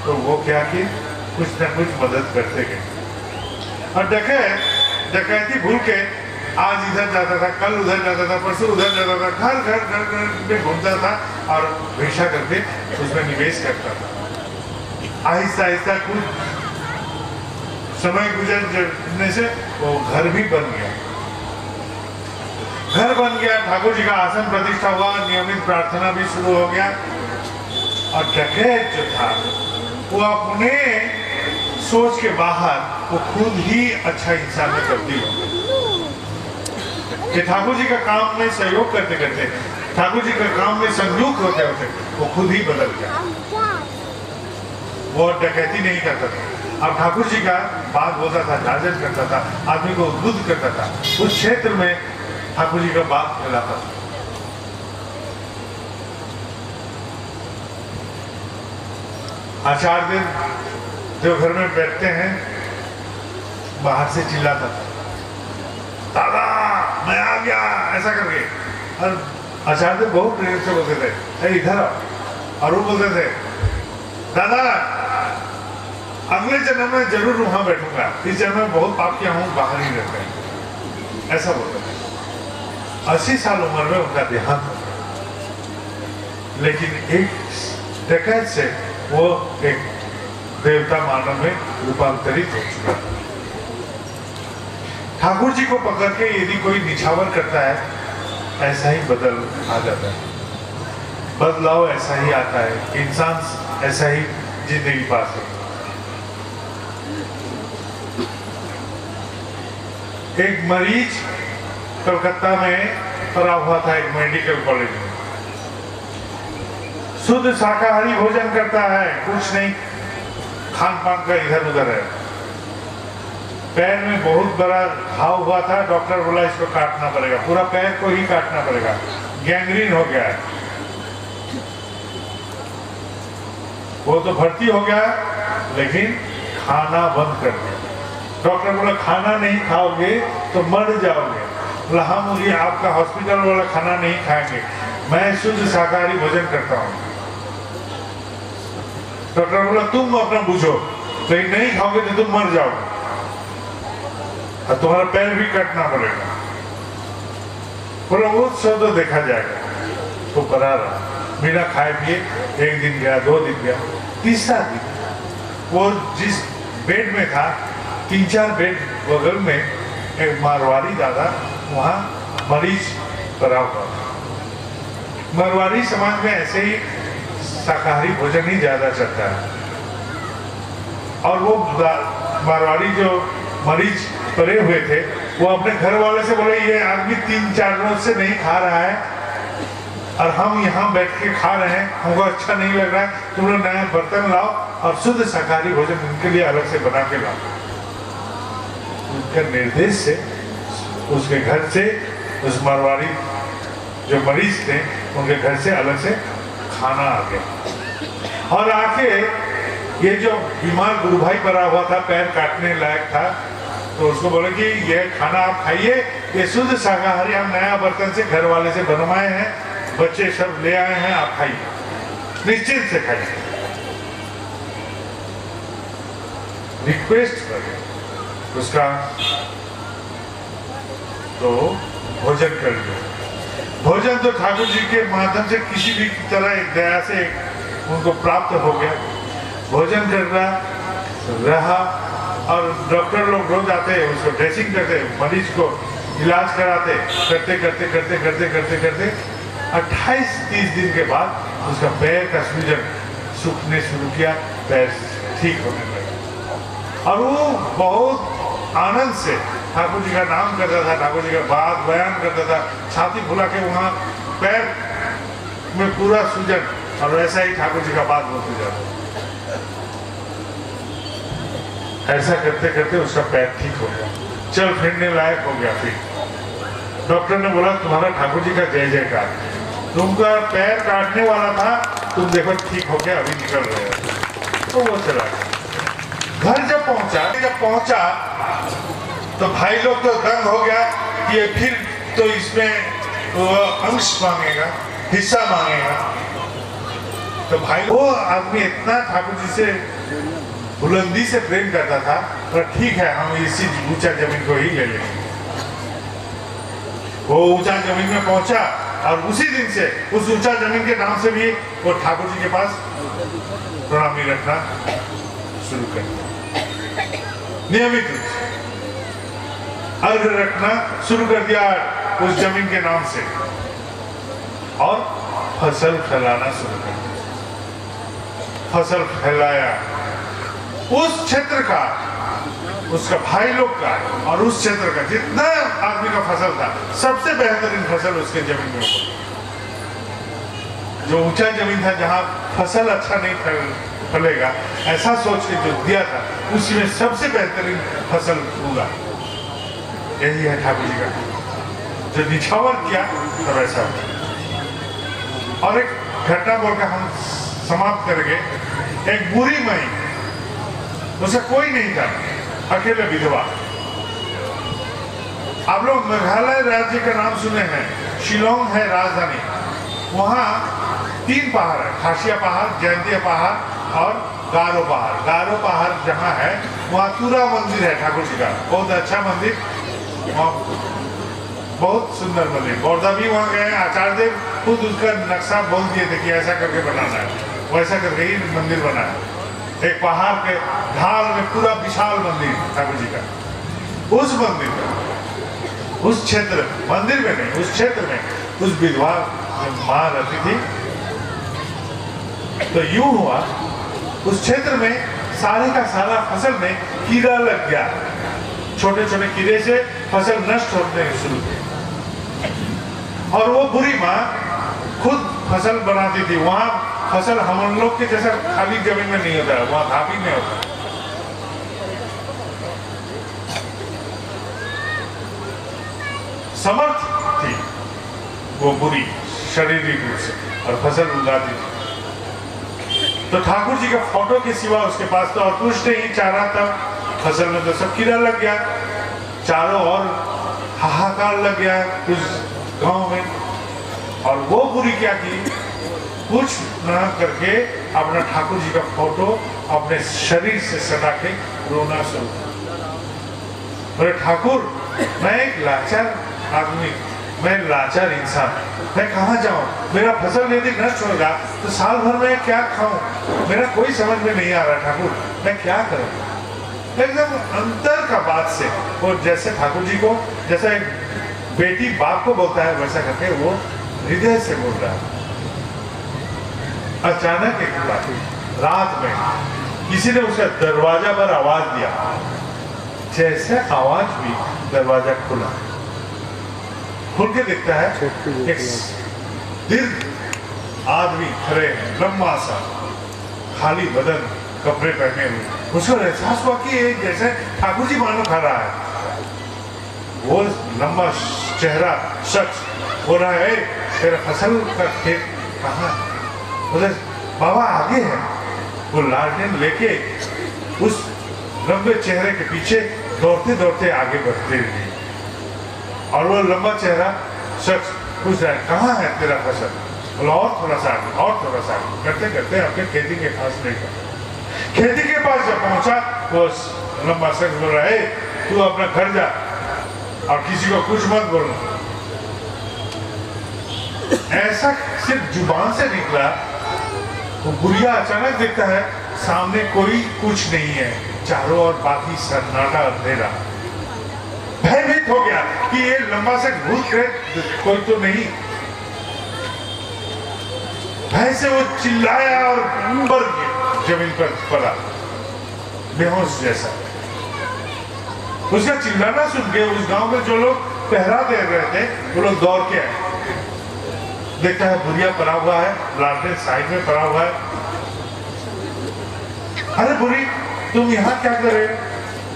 [SPEAKER 1] तो वो क्या किए कुछ न कुछ मदद करते गए। और डकैती भूल के आज इधर जाता था, कल उधर जाता था, परसों उधर जाता था, घर घर घर घर में घूमता था और भिक्षा करके उसमें निवेश करता था। आहिस्ता आहिस्ता कुछ समय गुजरने से वो घर भी बन गया। घर बन गया, ठाकुर जी का आसन प्रतिष्ठा हुआ, नियमित प्रार्थना भी शुरू हो गया। और डकैत जो था वो अपने सोच के बाहर वो खुद ही अच्छा इंसान में तब्दील हो गया। कि ठाकुर जी का काम में सहयोग करते करते, ठाकुर जी का काम में संयुक्त होते होते वो खुद ही बदल गया। वो डकैती नहीं करता था, अब ठाकुर जी का बात बोलता था, जाजन करता था, आदमी को उद्बुद्ध करता था, उस क्षेत्र में ठाकुर जी का बात फैलाता था। आचार्य जो घर में बैठते हैं बाहर से चिल्लाता था, दादा मैं आ गया, ऐसा करके। और आचार्य बहुत प्रेम से बोलते थे अरे इधर आओ। और वो बोलते थे दादा अगले जन्म में जरूर वहां बैठूंगा, इस जन्म में बहुत पाप किया हूं, बाहर ही रहते हैं, ऐसा बोलते थे। 80 साल उम्र में उनका देहांत हो गया। लेकिन एक डकैत से वो एक देवता मानव में रूपांतरित हो चुका था। ठाकुर जी को पकड़ के यदि कोई निछावर करता है, ऐसा ही बदल आ जाता है, बदलाव ऐसा ही आता है, इंसान ऐसा ही जिंदगी पास है। एक मरीज कलकत्ता में पड़ा हुआ था एक मेडिकल कॉलेज में, शुद्ध शाकाहारी भोजन करता है, कुछ नहीं खान पान का इधर उधर है। पैर में बहुत बड़ा घाव हुआ था, डॉक्टर बोला इसको काटना पड़ेगा, पूरा पैर को ही काटना पड़ेगा, गैंग्रीन हो गया है। वो तो भर्ती हो गया लेकिन खाना बंद कर दिया। डॉक्टर बोला खाना नहीं खाओगे तो मर जाओगे। बोला हम ये आपका हॉस्पिटल वाला खाना नहीं खाएंगे, मैं शुद्ध शाकाहारी भोजन करता हूँ। डॉक्टर बोला तुम अपना पूछो, लेकिन नहीं खाओगे तो तुम मर जाओगे और तुम्हारा पैर भी काटना पड़ेगा। बोला वो सब तो देखा जाएगा। तो करा रहा बिना खाए पिए, एक दिन गया, 2 दिन गया, तीसरा दिन वो जिस बेड में था 3-4 बेड बगल में एक मारवाड़ी दादा वहाँ मरीज पड़ा हुआ था। मारवाड़ी समाज में ऐसे ही शाकाहारी भोजन ही ज्यादा चलता है। और वो मारवाड़ी जो मरीज पड़े हुए थे वो अपने घर वाले से बोले ये आदमी 3-4 रोज से नहीं खा रहा है और हम यहाँ बैठ के खा रहे हैं, हमको अच्छा नहीं लग रहा है, तुम लोग नया बर्तन लाओ और शुद्ध शाकाहारी भोजन उनके लिए अलग से बना के लाओ। उनके निर्देश से उसके घर से उस मारवाड़ी जो मरीज थे उनके घर से अलग से खाना आ गया। और आके ये जो बीमार गुरु भाई पड़ा हुआ था, पैर काटने लायक था, तो उसको बोले कि ये खाना आप खाइए, ये शुद्ध शाकाहारी हम नया बर्तन से घर वाले से बनवाए हैं, बच्चे सब ले आए हैं, आप खाइए, निश्चिंत से खाइए। रिक्वेस्ट कर उसका तो भोजन कर दो। भोजन तो ठाकुर जी के माध्यम से किसी भी तरह एक दया से उनको प्राप्त हो गया। भोजन कर रहा और डॉक्टर लोग रोज आते हैं, उसको ड्रेसिंग करते, मरीज को इलाज कराते, करते 28-30 दिन के बाद उसका पैर का सूजन सूखने शुरू किया, पैर ठीक होने लगा। और वो बहुत आनंद से ठाकुर जी का नाम करता था, ठाकुर जी का बात बयान करता था, छाती फुला के वहाँ पैर में पूरा सूजन, और वैसा ही ठाकुर जी का बात बोलते जाता। ऐसा करते करते उसका पैर ठीक हो गया, चल फिरने लायक हो गया। फिर डॉक्टर ने बोला तुम्हारा ठाकुर जी का जय जयकार, तुमका पैर काटने वाला था, तुम देखो ठीक हो गया, अभी निकल रहे हो। तो वो चला गया। घर जब पहुंचा तो भाई लोग तो दंग हो गया कि ये फिर तो इसमें वो अंश मांगेगा, हिस्सा मांगेगा। तो भाई वो आदमी इतना ठाकुर जी से बुलंदी से प्रेम करता था, पर ठीक है हम इसी ऊंचा जमीन को ही ले लेंगे। वो ऊंचा जमीन में पहुंचा और उसी दिन से उस ऊंचा जमीन के नाम से भी वो ठाकुर जी के पास प्रणामी रखना शुरू कर दिया। नियमित रूप से अर्घ रखना शुरू कर दिया उस जमीन के नाम से, और फसल फैलाना शुरू कर दिया। फसल फैलाया उस क्षेत्र का, उसका भाई लोग का और उस क्षेत्र का जितना आदमी का फसल था, सबसे बेहतरीन फसल उसके जमीन में हुआ। जो ऊंचा जमीन था जहाँ फसल अच्छा नहीं फलेगा, ऐसा सोच के जो दिया था उसी में सबसे बेहतरीन फसल हुआ। यही है ठाकुर जी का, जो निछावर किया तब ऐसा हुआ। और एक घटना बोलकर हम समाप्त करेंगे। एक बुरी माई, उसे कोई नहीं था, अकेले विधवा। आप लोग मेघालय राज्य का नाम सुने हैं, शिलोंग है राजधानी। वहाँ 3 पहाड़ है, खासिया पहाड़, जयंतिया पहाड़ और गारो पहाड़। गारो पहाड़ जहाँ है वहाँ पूरा मंदिर है ठाकुर जी का, बहुत अच्छा मंदिर, बहुत सुंदर मंदिर। बौद्धा भी वहाँ गए, आचार्य देव खुद उसका नक्शा बोल दिए थे कि ऐसा करके बनाना है, वैसा करके ही मंदिर बना है। एक पहाड़ के ढाल में पूरा विशाल मंदिर ठाकुर जी का। उस मंदिर में, उस क्षेत्र, मंदिर में नहीं, उस क्षेत्र में उस विधवा माँ रहती थी। तो यूं हुआ उस क्षेत्र में सारे का सारा फसल में कीड़ा लग गया। छोटे छोटे कीड़े से फसल नष्ट होने शुरू हुई। और वो बुरी माँ खुद फसल बनाती थी। वहां फसल हम लोग के जैसा खाली जमीन में नहीं होता है, वहां धापी में होता है। समर्थ थी वो बुरी शारीरिक रूप से, और फसल उगाती थी। तो ठाकुर जी का फोटो के सिवा उसके पास तो और कुछ नहीं, चारा था। फसल में तो सब कीड़ा लग गया। चारों ओर हाहाकार लग गया उस गांव में। और वो बुरी क्या की, कुछ न करके अपना ठाकुर जी का फोटो अपने शरीर से सटा के रोना शुरू। बोले ठाकुर, मैं एक लाचार आदमी, मैं लाचार इंसान, मैं कहाँ जाऊं? मेरा फसल यदि नष्ट होगा तो साल भर में क्या खाऊं? मेरा कोई समझ में नहीं आ रहा ठाकुर, मैं क्या करूं? एकदम अंतर का बात से, और जैसे ठाकुर जी को, जैसे बेटी बाप को बोलता है वैसा करके वो हृदय से बोल रहा है। अचानक एक बात, रात में किसी ने उसका दरवाजा पर आवाज दिया। जैसे आवाज हुई दरवाजा खुला, खुल के देखता है एक दीर्घ आदमी खड़े हैं, लंबा सा, खाली बदन, कपड़े पहने हुए। उसको एहसास हुआ कि ये जैसे ठाकुर जी मानो खा रहा है। वो लंबा चेहरा शख्स हो रहा है, तेरा फसल का खेत कहाँ है? उधर बाबा आगे है। वो लालटेन लेके उस लंबे चेहरे के पीछे दौड़ते दौड़ते आगे बढ़ते हुए, और वो लंबा चेहरा शख्स पूछ रहा है, कहाँ है तेरा फसल? बोला और थोड़ा सा आगे, और थोड़ा सा आगे। करते करते आपके खेती के पास नहीं गया। खेती के पास जब पहुंचा, वो लंबा शख्स बोल रहा है, तू अपना घर जा और किसी को कुछ मत बोलना। ऐसा सिर्फ जुबान से निकला। वो बुढ़िया अचानक देखता है सामने कोई कुछ नहीं है, चारों ओर बाकी सन्नाटा अंधेरा। भयभीत हो गया कि ये लंबा से भूत प्रेत कोई तो नहीं। भय से वो चिल्लाया और ऊपर जमीन पर पड़ा बेहोश जैसा। उसका चिल्लाना सुन के उस गांव में जो लोग पहरा दे रहे थे वो लोग दौड़ के आए। देखता है बुढ़िया पड़ा हुआ है, लालटेन साइड में पड़ा हुआ है। अरे बुढ़ी, तुम यहाँ क्या कर रहे हो?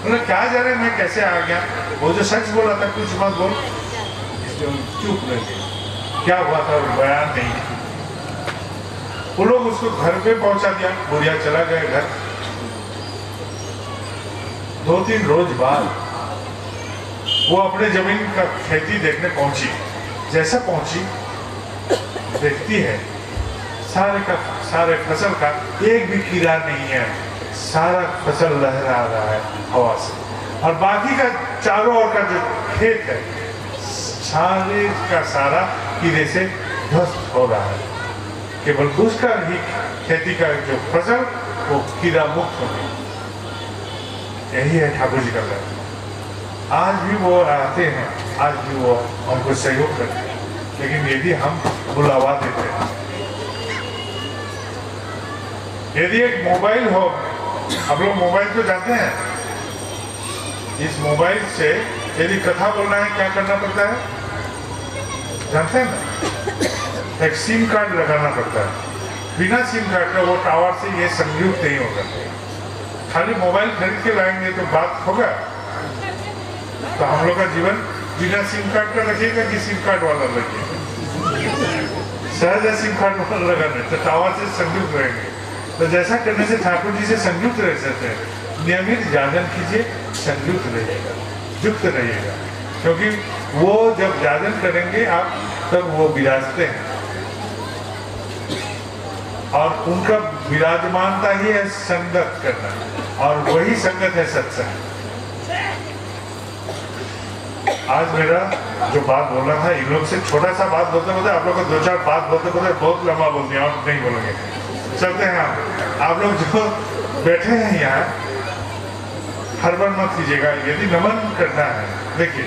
[SPEAKER 1] बोले क्या जा रहे, मैं कैसे आ गया? वो जो सच बोला था कुछ मत बोल, चुप रह गए। क्या हुआ था वो बयान नहीं। वो लोग उसको घर पे पहुंचा दिया, बुढ़िया चला गया घर। 2-3 रोज बाद वो अपने जमीन का खेती देखने पहुंची। जैसा पहुंची देखती है सारे फसल का एक भी कीड़ा नहीं है, सारा फसल लहरा रहा है हवा से, और बाकी का चारों ओर का जो खेत है सारे का सारा कीड़े से ध्वस्त हो रहा है। केवल उसका ही खेती का जो फसल वो कीड़ा मुक्त हो गई। यही है ठाकुर जी का लहर। आज भी वो आते हैं, आज भी वो हमको सहयोग करते हैं, लेकिन यदि हम बुलावा देते हैं, यदि एक मोबाइल हो, आप लोग मोबाइल तो जानते हैं, इस मोबाइल से यदि कथा बोलना है क्या करना पड़ता है जानते हैं ना? एक सिम कार्ड लगाना पड़ता है। बिना सिम कार्ड का वो टावर से ये संयुक्त नहीं होगा। खाली मोबाइल खरीद के लाएंगे तो बात होगा? तो हम लोग का जीवन बिना सिम कार्ड का रखिएगा कि सिम कार्ड वाला रखिएगा? सहज है सिम कार्ड वाला लगाने, तो टावर से संयुक्त रहेंगे। तो जैसा करने से ठाकुर जी से संयुक्त रह सकते हैं। नियमित जागरण कीजिए, संयुक्त रहिएगा, युक्त रहिएगा, क्योंकि वो जब जागरण करेंगे आप तब वो विराजते हैं, और उनका विराजमानता ही है संगत करना, और वही संगत है सत्संग। आज मेरा जो बात बोलना था, इन लोग से छोटा सा बात बोलते बोलते आप लोग को 2-4 बात बोलते बोलते बहुत लंबा बोल दिया, आप नहीं बोलेंगे। चलते हैं आप लोग जो बैठे हैं यहाँ, हड़बड़ मत कीजिएगा। यदि नमन करना है, देखिए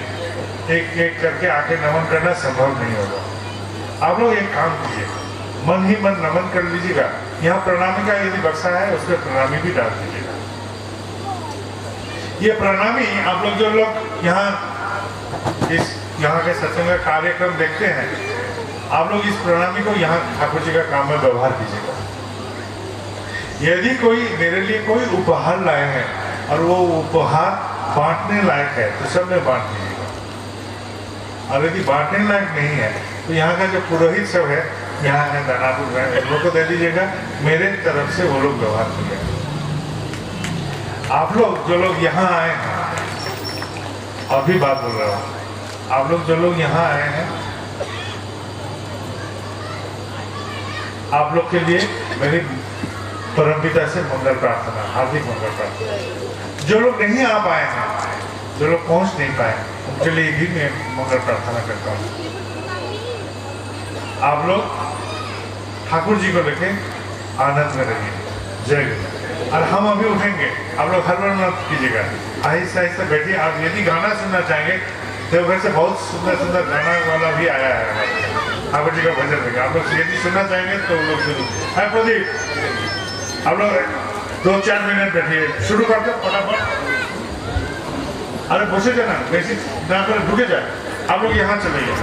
[SPEAKER 1] एक एक करके आके नमन करना संभव नहीं होगा। आप लोग एक काम कीजिए, मन ही मन नमन कर लीजिएगा। यहाँ प्रणामी का यदि बक्सा है उस पर प्रणामी भी डाल दीजिएगा। ये प्रणामी आप लोग जो लोग यहाँ के सत्संग का कार्यक्रम देखते हैं, आप लोग इस प्रणामी को यहाँ ठाकुर जी का काम में व्यवहार कीजिएगा। यदि कोई मेरे लिए कोई उपहार लाए हैं और वो उपहार बांटने लायक है तो सब में बांट दीजिएगा, और यदि बांटने लायक नहीं है तो यहाँ का जो पुरोहित सब है, यहाँ है दानापुर में, उन लोग को दे दीजिएगा। मेरे तरफ से वो लोग व्यवहार करेंगे। आप लोग जो लोग यहाँ आए हैं, अभी बात बोल रहा हूँ, आप लोग जो लोग यहाँ आए हैं, आप लोग के लिए मेरी परमपिता से मंगल प्रार्थना, हार्दिक मंगल प्रार्थना। जो लोग नहीं आ पाए हैं, जो लोग पहुंच नहीं पाए, उनके लिए भी मैं मंगल प्रार्थना करता हूँ। आप लोग ठाकुर जी को लेके आनंद में रहिए। जय गुरु। और हम अभी उठेंगे, आप लोग हड़बड़ मत कीजिएगा, आहिस्ता आहिस्ता बैठिए। आप यदि गाना सुनना चाहेंगे तो घर से बहुत सुंदर सुंदर गाना वाला भी आया है, ठाकुर जी का भजन देगा। आप लोग यदि सुनना चाहेंगे तो लोग सुनो। है प्रदीप, आप लोग 2-4 मिनट बैठिए, शुरू करते फटाफट। अरे बसे जाना, वैसे ना कर ढुके जाए। आप लोग यहाँ चले गए।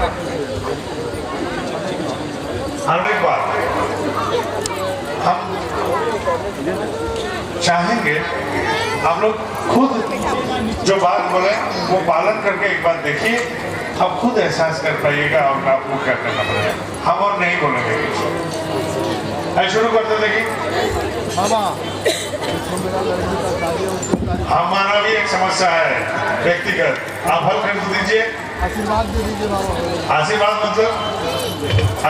[SPEAKER 1] हर एक बात हम चाहेंगे आप लोग खुद जो बात बोले वो पालन करके एक बार देखिए, हम खुद एहसास कर पाइएगा और आपको क्या करना पड़ेगा। हम और नहीं बोलेंगे। शुरू करते देखिए। हमारा भी एक समस्या है व्यक्तिगत, आप हल कर दीजिए।
[SPEAKER 4] आशीर्वाद दे दीजिए बाबा।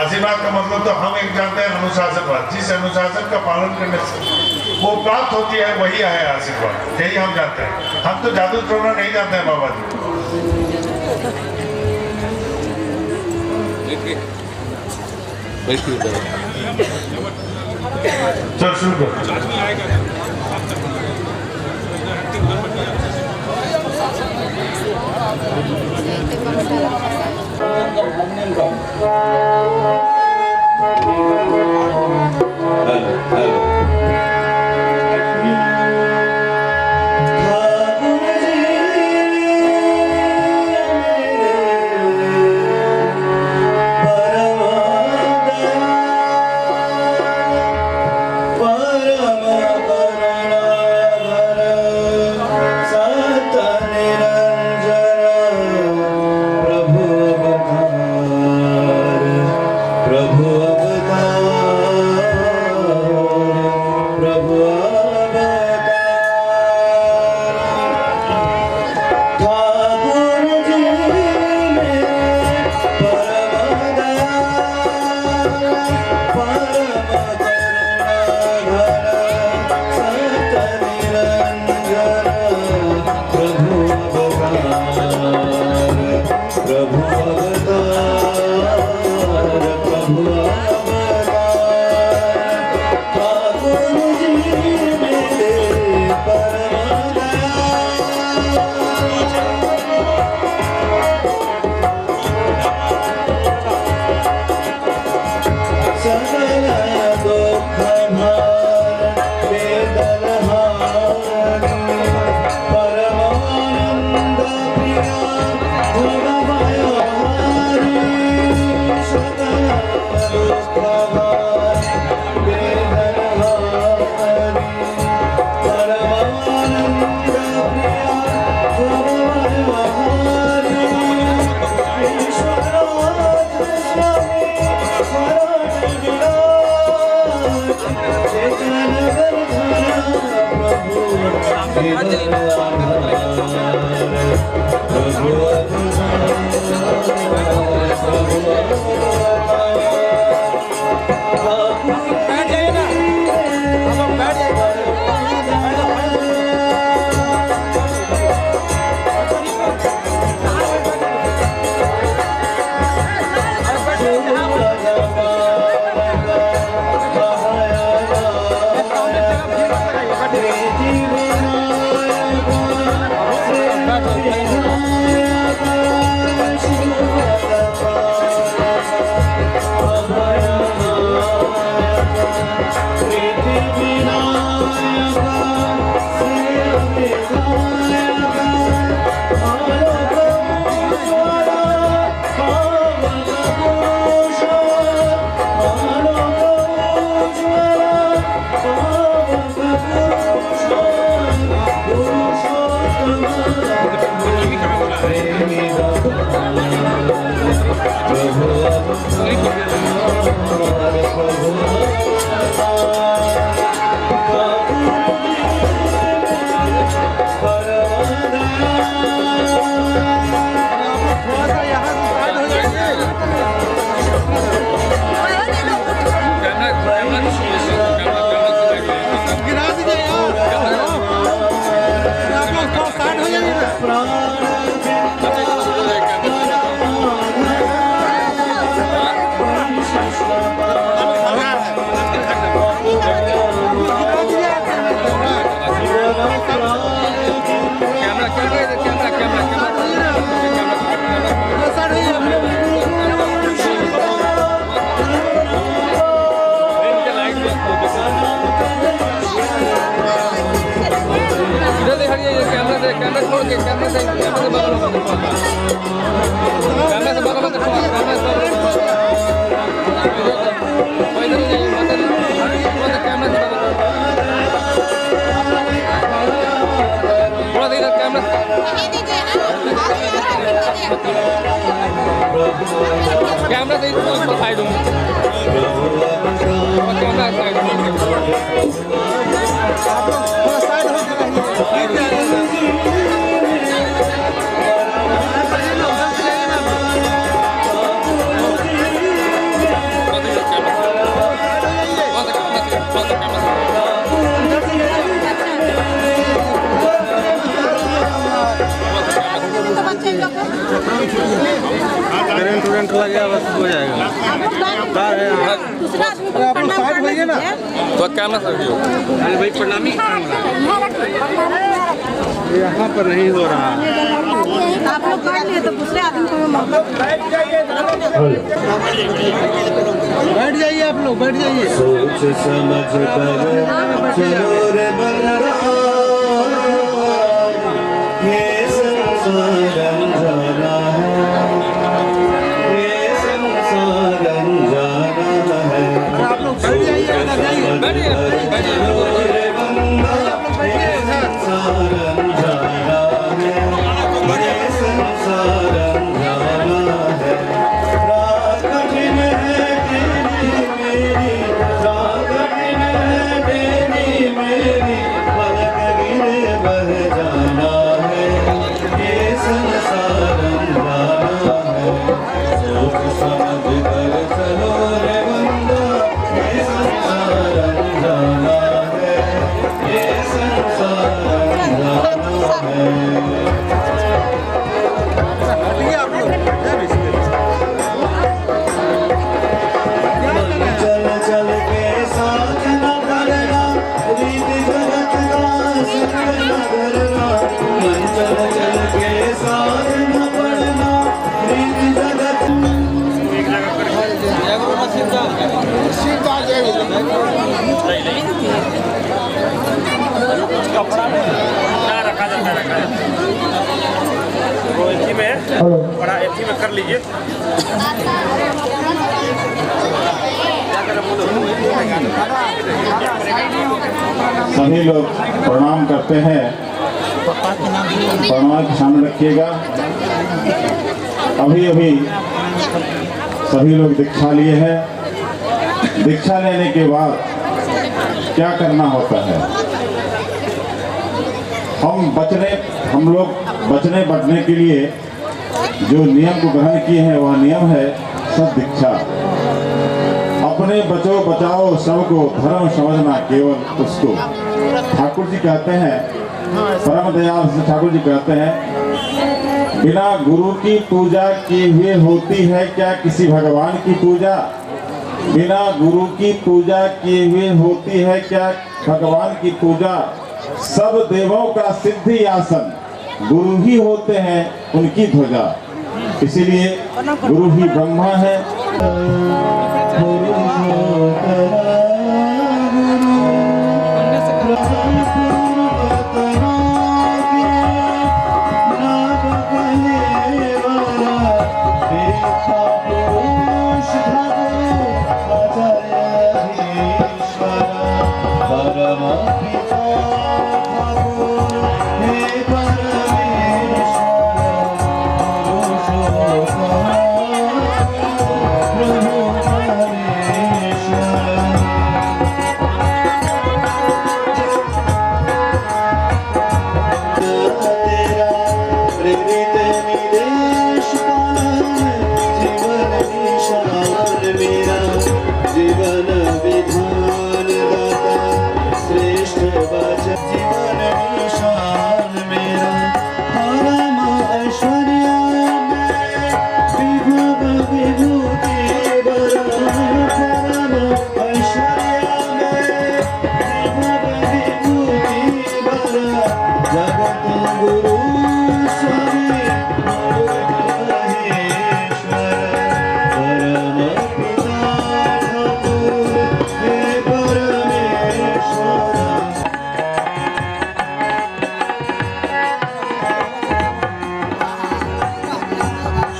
[SPEAKER 1] आशीर्वाद का मतलब तो हम एक जानते हैं अनुशासनवाद। जिस अनुशासन का पालन करने से वो प्राप्त होती है वही है आशीर्वाद, यही हम जानते हैं। हम तो जादू टोना नहीं जानते हैं बाबा जी। चल शुरू कर।
[SPEAKER 2] कैमरा छोड़ के कैमरा से बगल में कैमरा से बगल में देखो कैमरा से इधर जाइए मत कैमरा से थोड़ा इधर कैमरा कैमरा से साइड में कैमरा साइड में
[SPEAKER 3] करंट लग गया बस हो जाएगा।
[SPEAKER 5] आप लोग साइड होइए ना।
[SPEAKER 2] तो कैमरा से वीडियो
[SPEAKER 3] अरे भाई प्रणामी यहाँ पर नहीं हो रहा।
[SPEAKER 5] आप लोग काट लिए तो दूसरे आदमी को बैठ जाइए आप लोग बैठ जाइए।
[SPEAKER 6] सोच समझ कर चलो रे बलराम, ये संसार अंजाना है, ये संसार अंजाना है।
[SPEAKER 5] आप लोग बैठ जाइए अंदर जाइए।
[SPEAKER 6] चलो रे बंदा, ये संसार अंजाना है, ये संसार अंजाना है। रात कठिन है तेरी मेरी, रात कठिन है तेरी मेरी, पलक गिरे बह जाना है, ये संसार अंजाना है। सोच समझ कर चलो रे बंदा, ये संसार अंजाना है, ये संसार अंजाना है। चल चल के साथ न करना, रीत जगत का संग न धरना। मन चल चल के साथ न पढ़ना, रीत जगत
[SPEAKER 3] बड़ा एथी में कर लीजिए।
[SPEAKER 6] सभी लोग प्रणाम करते हैं, प्रणाम के सामने रखिएगा। अभी अभी सभी लोग दीक्षा लिए हैं। दीक्षा लेने के बाद क्या करना होता है? हम लोग बचने बढ़ने के लिए जो नियम को ग्रहण किए हैं वह नियम है सब दीक्षा। अपने बचो बचाओ सबको धर्म समझना केवल उसको। ठाकुर जी कहते हैं, परम दयाल से ठाकुर जी कहते हैं, बिना गुरु की पूजा किए हुए होती है क्या किसी भगवान की पूजा? बिना गुरु की पूजा किए हुए होती है क्या भगवान की पूजा? सब देवों का सिद्धि आसन गुरु ही होते हैं उनकी ध्वजा। इसीलिए गुरु ही ब्रह्मा है।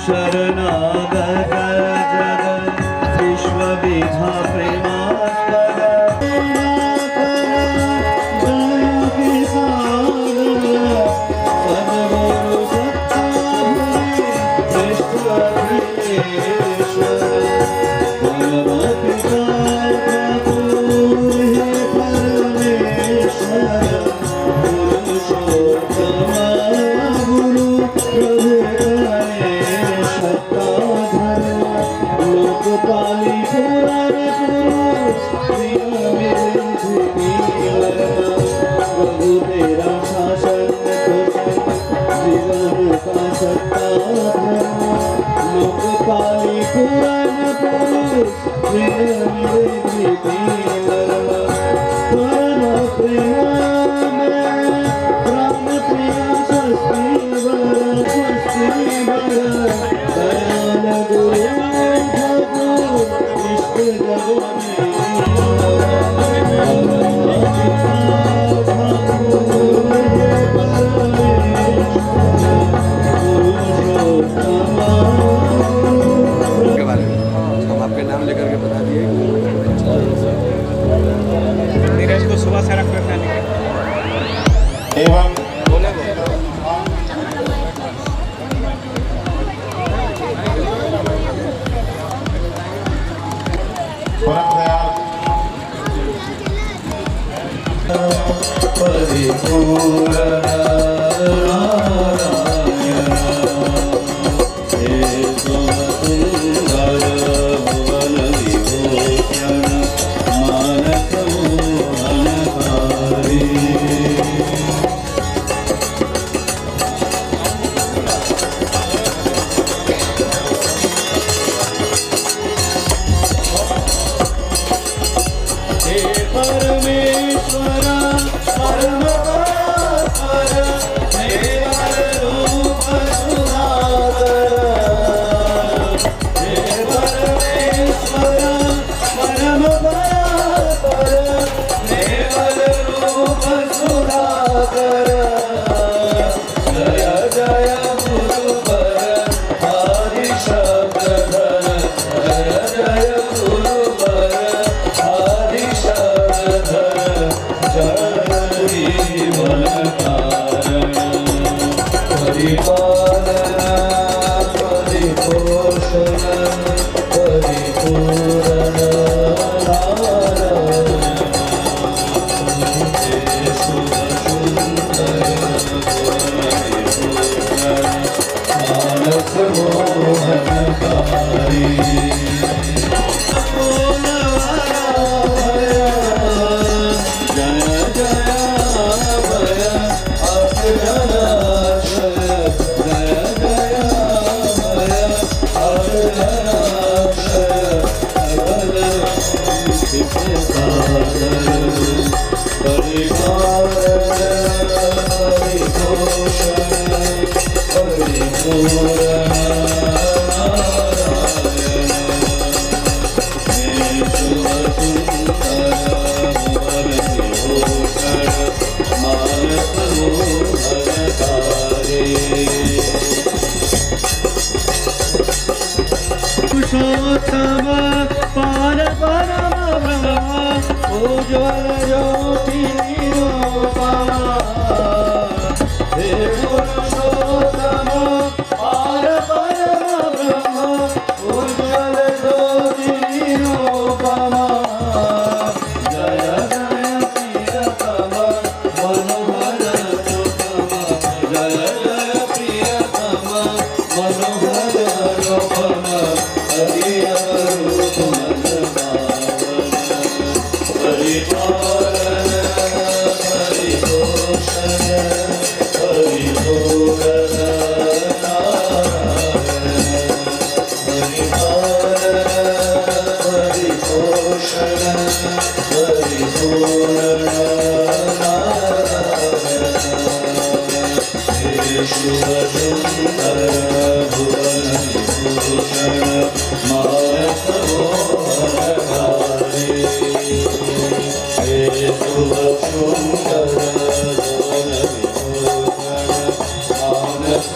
[SPEAKER 7] शरणागत जग विश्वविधा प्रेमास्पद सद्गुरु लोकपाली पुराण प्रभु तेरा शासन जीवन का सत्ता लोकपाली पुराण पुरुष परम प्रेम प्राण प्रिया स्वस्ति वर दयाल गुरु
[SPEAKER 2] के बारे में हम आपके नाम लेकर के बता दिए। नीरज को सुबह से रख रखा
[SPEAKER 6] एवं परम दयाल
[SPEAKER 7] परिपूर्ण परमेश्वरा परम पार परम ब्रह्म उज्ज्वल ज्योति निरूपमा हे पुरुषोत्तम पार परम ब्रह्म उज्ज्वल ज्योति निरूपमा जय जय प्रियतम मनोहर रूपम जय जय प्रियतम मनोहर रूपम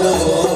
[SPEAKER 7] Namo